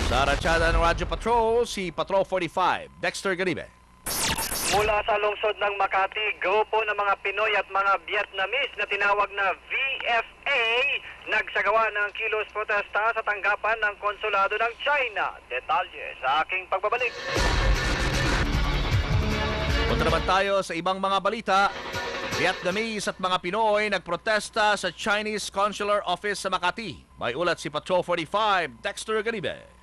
Sa ratsyada ng Radyo Patrol, si Patrol 45, Dexter Ganibe. Mula sa lungsod ng Makati, grupo ng mga Pinoy at mga Vietnamese na tinawag na VFA nagsagawa ng kilos protesta sa tanggapan ng konsulado ng China. Detalye sa aking pagbabalik. Punta naman tayo sa ibang mga balita. Vietnamese at mga Pinoy nagprotesta sa Chinese Consular Office sa Makati. May ulat si Patrol 45, Dexter Ganibe.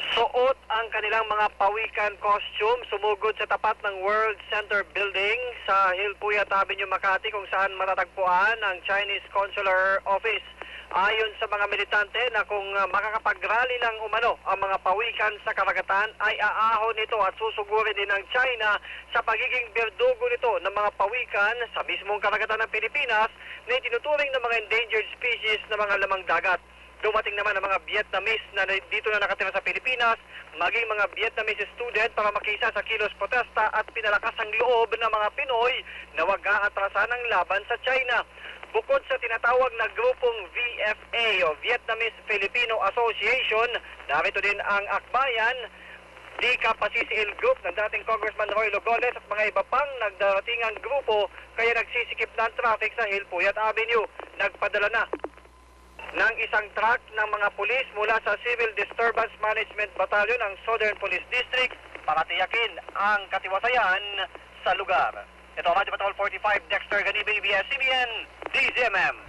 Suot ang kanilang mga pawikan costume, sumugod sa tapat ng World Center Building sa Hilpuyat Avenue, Makati, kung saan matatagpuan ang Chinese Consular Office. Ayon sa mga militante na kung makakapag-rally lang umano ang mga pawikan sa karagatan, ay aahon nito at susugurin din ng China sa pagiging berdugo nito ng mga pawikan sa mismong karagatan ng Pilipinas na itinuturing ng mga endangered species na mga lamang dagat. Dumating naman ang mga Vietnamese na dito na nakatira sa Pilipinas, maging mga Vietnamese student para makisa sa kilos protesta at pinalakas ang loob ng mga Pinoy na wag aatrasan ang laban sa China. Bukod sa tinatawag na grupong VFA o Vietnamese Filipino Association, narito din ang Akbayan, Dika Pasisiil Group ng dating Congressman Roy Logoles at mga iba pang nagdaratingang grupo, kaya nagsisikip ng traffic sa Hilpuyat Avenue. Nagpadala na ng isang truck ng mga pulis mula sa Civil Disturbance Management Battalion ng Southern Police District para tiyakin ang katiwasayan sa lugar. Ito, Radyo Patrol 45, Dexter Ganibe, ABS-CBN, DZMM.